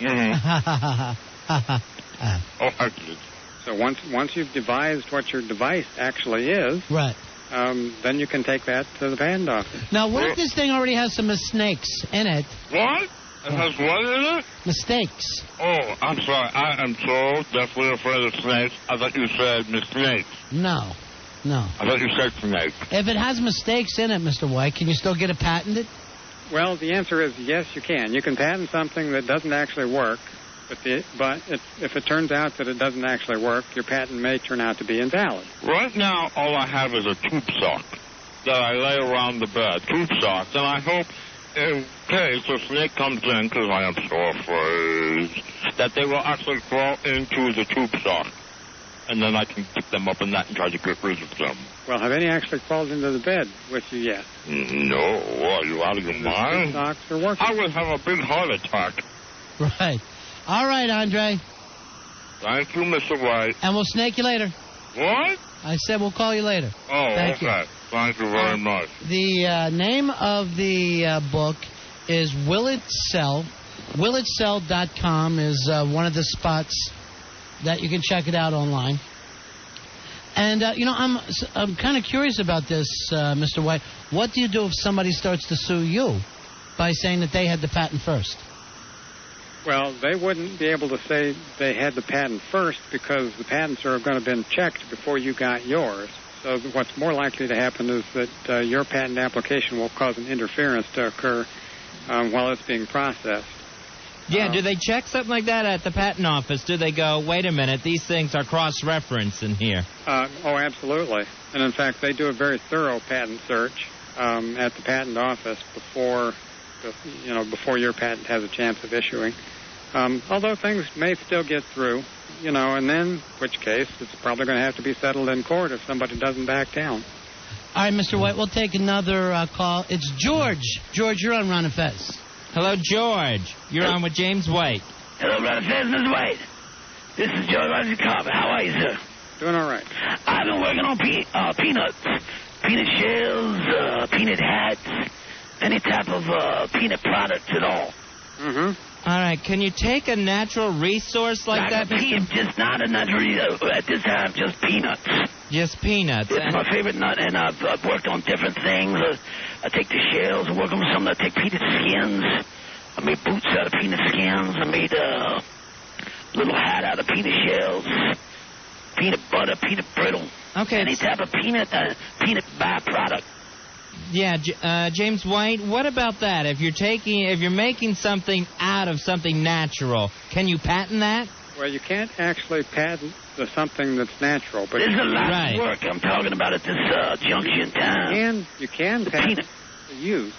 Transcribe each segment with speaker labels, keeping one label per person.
Speaker 1: Oh, excellent. So once you've devised what your device actually is,
Speaker 2: right,
Speaker 1: then you can take that to the patent office.
Speaker 2: Now, what if this thing already has some mistakes in it?
Speaker 1: What? It has what in it?
Speaker 2: Mistakes.
Speaker 1: Oh, I'm sorry. I am so deathly afraid of snakes. I thought you said mistakes.
Speaker 2: No.
Speaker 1: I thought you said snakes.
Speaker 2: If it has mistakes in it, Mr. White, can you still get it patented?
Speaker 1: Well, the answer is yes, you can. You can patent something that doesn't actually work, but if it turns out that it doesn't actually work, your patent may turn out to be invalid. Right now, all I have is a tube sock that I lay around the bed, tube socks, and I hope in case a snake comes in, because I am so afraid, that they will actually crawl into the tube sock. And then I can pick them up in that and try to get rid of them. Well, have any actually crawled into the bed with you yet? No. Are you out of your mind? The socks are working. I would have a big heart attack.
Speaker 2: Right. All right, Andre.
Speaker 1: Thank you, Mr. White.
Speaker 2: And we'll snake you later.
Speaker 1: What?
Speaker 2: I said we'll call you later.
Speaker 1: Oh,
Speaker 2: Thank
Speaker 1: okay.
Speaker 2: you.
Speaker 1: Thank you very much.
Speaker 2: The name of the book is Will It Sell? WillItSell.com is one of the spots that you can check it out online. And, I'm kind of curious about this, Mr. White. What do you do if somebody starts to sue you by saying that they had the patent first?
Speaker 1: Well, they wouldn't be able to say they had the patent first because the patents are going to have been checked before you got yours. So what's more likely to happen is that your patent application will cause an interference to occur while it's being processed.
Speaker 3: Yeah, do they check something like that at the patent office? Do they go, wait a minute, these things are cross-referenced in here?
Speaker 1: Oh, absolutely. And, in fact, they do a very thorough patent search at the patent office before your patent has a chance of issuing. Although things may still get through, and then, in which case, it's probably going to have to be settled in court if somebody doesn't back down.
Speaker 2: All right, Mr. White, we'll take another call. It's George. George, you're on Ron and Fez.
Speaker 3: Hello, George. You're on with James White.
Speaker 4: Hello, Ron and Fez, Mr. White. This is George Roger Carver. How are you, sir?
Speaker 1: Doing all right.
Speaker 4: I've been working on peanuts. Peanut shells, peanut hats, any type of peanut products at all.
Speaker 1: Mm-hmm.
Speaker 3: All right, can you take a natural resource like that?
Speaker 4: Just not a natural, at this time, just peanuts.
Speaker 3: Just peanuts.
Speaker 4: It's my favorite nut, and I've worked on different things. I take the shells, work on some. I take peanut skins. I made boots out of peanut skins. I made a little hat out of peanut shells. Peanut butter, peanut brittle.
Speaker 3: Okay.
Speaker 4: Any type of peanut byproduct.
Speaker 3: Yeah, James White, what about that? If you're making something out of something natural, can you patent that?
Speaker 1: Well, you can't actually patent something that's natural, but
Speaker 4: there's a lot of work I'm talking about at this junction time.
Speaker 1: You can patent the use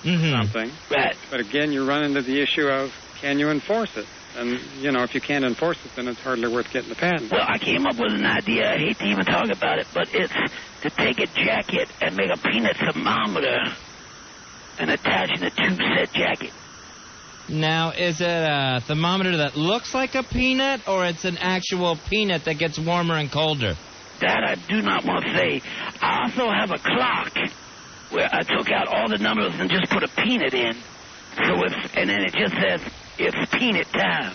Speaker 1: of something,
Speaker 4: right?
Speaker 1: But again, you run into the issue of can you enforce it? And if you can't enforce it, then it's hardly worth getting the patent.
Speaker 4: Well, I came up with an idea. I hate to even talk about it, but it's to take a jacket and make a peanut thermometer and attach it to said jacket.
Speaker 3: Now, is it a thermometer that looks like a peanut, or it's an actual peanut that gets warmer and colder?
Speaker 4: That I do not want to say. I also have a clock where I took out all the numbers and just put a peanut in. And then it just says, it's peanut time.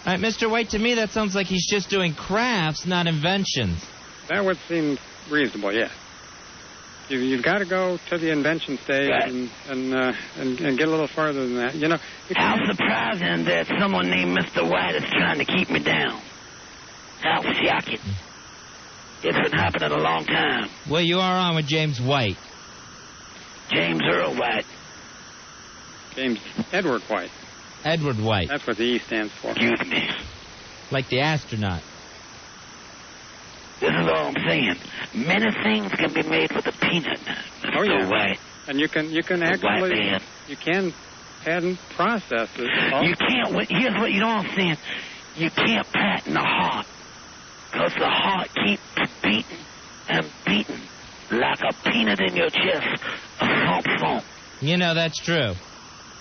Speaker 3: All right, Mr. White, to me that sounds like he's just doing crafts, not inventions.
Speaker 1: That would seem reasonable, yes. You've got to go to the invention stage and get a little farther than that.
Speaker 4: How surprising that someone named Mr. White is trying to keep me down. How shocking. It's been happening a long time.
Speaker 3: Well, you are on with James White.
Speaker 4: James Earl White.
Speaker 1: James Edward White.
Speaker 3: Edward White.
Speaker 1: That's what the E stands for.
Speaker 4: Excuse me.
Speaker 3: Like the astronaut.
Speaker 4: This is all I'm saying. Many things can be made with a peanut.
Speaker 1: Oh, yeah.
Speaker 4: White.
Speaker 1: And you can actually, you can patent process it.
Speaker 4: You can't, here's what you don't understand. You can't patent the heart. Because the heart keeps beating and beating like a peanut in your chest. A thump.
Speaker 3: That's true.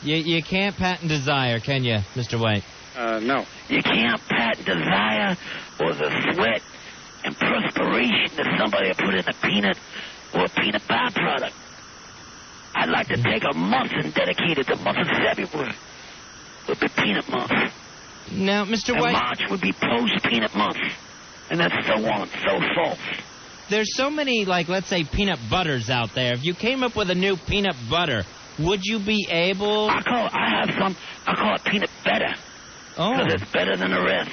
Speaker 3: You can't patent desire, can you, Mr. White?
Speaker 1: No.
Speaker 4: You can't patent desire or the sweat and perspiration that somebody put in a peanut or a peanut byproduct. I'd like to take a month and dedicate it to month of February. It would be peanut month.
Speaker 3: Now, Mr.
Speaker 4: And
Speaker 3: White...
Speaker 4: March would be post-peanut month. And that's so on, so forth.
Speaker 3: There's so many, like, let's say, peanut butters out there. If you came up with a new peanut butter, would you be able...
Speaker 4: I call it peanut better.
Speaker 3: Oh.
Speaker 4: Because it's better than the rest.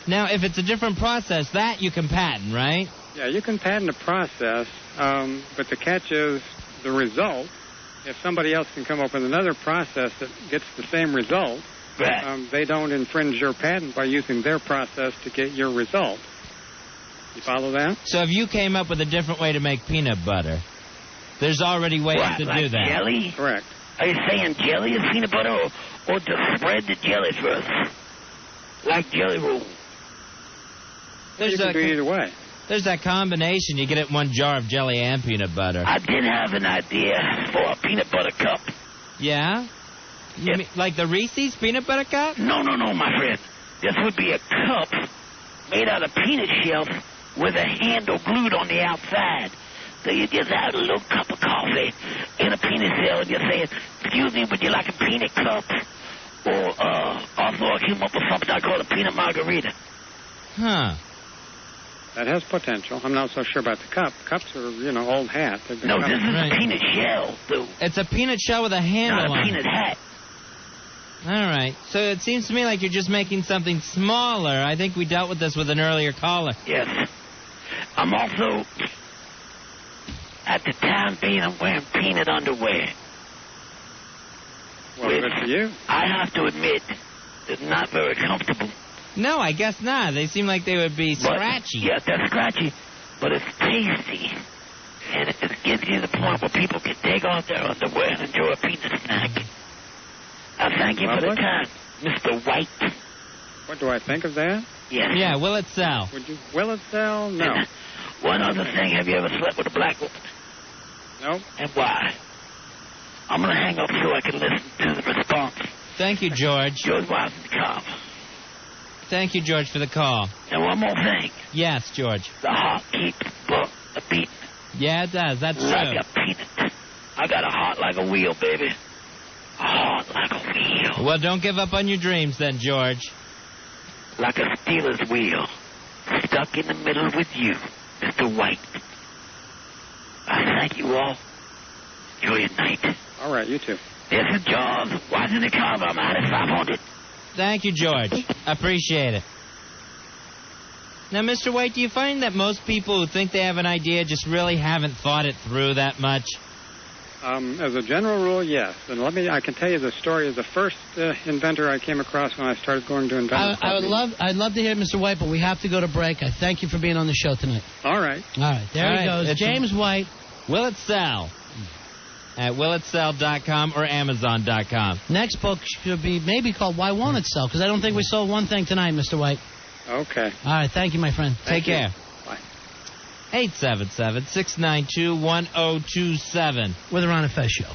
Speaker 3: Now, if it's a different process, that you can patent, right?
Speaker 1: Yeah, you can patent a process, but the catch is the result. If somebody else can come up with another process that gets the same result,
Speaker 4: right.
Speaker 1: They don't infringe your patent by using their process to get your result. You follow that?
Speaker 3: So if you came up with a different way to make peanut butter, there's already ways to do that.
Speaker 4: Jelly?
Speaker 1: Correct.
Speaker 4: Are you saying jelly is peanut butter or to spread the jelly first? Like jelly roll?
Speaker 1: You can do either way.
Speaker 3: There's that combination. You get it in one jar of jelly and peanut butter.
Speaker 4: I did have an idea for a peanut butter cup.
Speaker 3: Yeah? You mean, like the Reese's peanut butter cup?
Speaker 4: No, my friend. This would be a cup made out of peanut shells with a handle glued on the outside. So you just have a little cup of coffee in a peanut shell and you're saying, excuse me, would you like a peanut cup? Or also I came up with something I call a peanut margarita.
Speaker 3: Huh.
Speaker 1: That has potential. I'm not so sure about the cup. Cups are, old hat.
Speaker 4: No, this is a peanut shell, dude.
Speaker 3: It's a peanut shell with a handle
Speaker 4: on it. Not a peanut hat.
Speaker 3: All right. So it seems to me like you're just making something smaller. I think we dealt with this with an earlier caller.
Speaker 4: Yes. I'm also, at the time being, I'm wearing peanut underwear.
Speaker 1: Well, good for you.
Speaker 4: I have to admit, it's not very comfortable.
Speaker 3: No, I guess not. They seem like they would be scratchy.
Speaker 4: Yeah, they're scratchy, but it's tasty. And it gives you the point where people can take off their underwear and enjoy a peanut snack. Thank you for the time, Mr. White.
Speaker 1: What do I think of that?
Speaker 4: Yes.
Speaker 3: Yeah, will it sell?
Speaker 1: Will it sell? No.
Speaker 4: One other thing, have you ever slept with a black woman?
Speaker 1: No.
Speaker 4: And why? I'm going to hang up so I can listen to the response.
Speaker 3: Thank you, George.
Speaker 4: George Washington.
Speaker 3: Thank you, George, for the call.
Speaker 4: And one more thing.
Speaker 3: Yes, George.
Speaker 4: The heart keeps a beat.
Speaker 3: Yeah, it does. That's true.
Speaker 4: Like a peanut. I got a heart like a wheel, baby. A heart like a wheel.
Speaker 3: Well, don't give up on your dreams then, George.
Speaker 4: Like a Steelers wheel. Stuck in the middle with you, Mr. White. I thank you all. Enjoy your night.
Speaker 1: All right, you too.
Speaker 4: This is Jaws. Watching the cover. I'm out of 500.
Speaker 3: Thank you, George. Appreciate it. Now, Mr. White, do you find that most people who think they have an idea just really haven't thought it through that much?
Speaker 1: As a general rule, yes. And I can tell you the story of the first inventor I came across when I started going to invent.
Speaker 2: I'd love to hear Mr. White, but we have to go to break. I thank you for being on the show tonight.
Speaker 1: All right.
Speaker 2: There he goes. James White.
Speaker 3: Will It Sell? At willitsell.com or amazon.com.
Speaker 2: Next book should be maybe called Why Won't It Sell? Because I don't think we sold one thing tonight, Mr. White.
Speaker 1: Okay.
Speaker 2: All right. Thank you, my friend.
Speaker 3: Take care.
Speaker 1: Bye.
Speaker 3: 877-692-1027.
Speaker 2: With the Ron and Fez Show.